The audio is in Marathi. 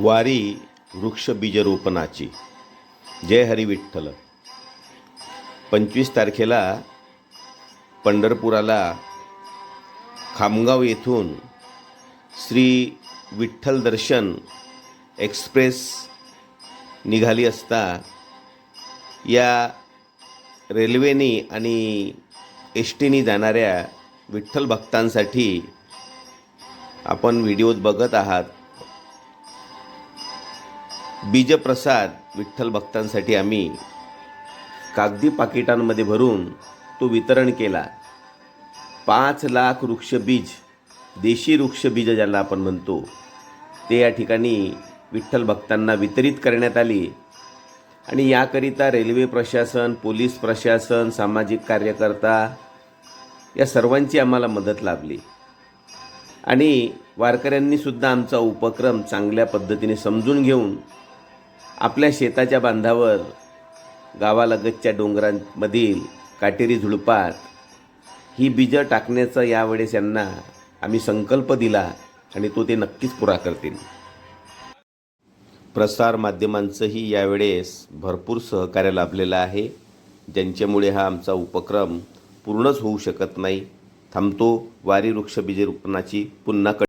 वारी वृक्ष बीजरोपणाची. जय हरी विठ्ठल. 25 तारखेला पंढरपुराला खामगाव येथून श्री विठ्ठल दर्शन एक्सप्रेस निघाली असता या रेल्वेने आणि एस टीने जाणाऱ्या विठ्ठल भक्तांसाठी आपण व्हिडिओत बघत आहात. बीजप्रसाद विठ्ठल भक्तांसाठी आम्ही कागदी पाकिटांमध्ये भरून तो वितरण केला. 5 लाख वृक्षबीज, देशी वृक्षबीज ज्याला आपण म्हणतो, ते या ठिकाणी विठ्ठल भक्तांना वितरित करण्यात आली. आणि याकरिता रेल्वे प्रशासन, पोलीस प्रशासन, सामाजिक कार्यकर्ता या सर्वांची आम्हाला मदत लाभली. आणि वारकऱ्यांनीसुद्धा आमचा उपक्रम चांगल्या पद्धतीने समजून घेऊन आपल्या शेताच्या बांधावर, गावालगतच्या डोंगरांमधील काटेरी झुडपात ही बीजं टाकण्याचा यावेळेस यांना आम्ही संकल्प दिला आणि तो ते नक्कीच पुरा करतील. प्रसार माध्यमांचंही यावेळेस भरपूर सहकार्य लाभलेलं आहे, ज्यांच्यामुळे हा आमचा उपक्रम पूर्णच होऊ शकत नाही. थांबतो. वारी वृक्ष बीजरोपणाची पुन्हा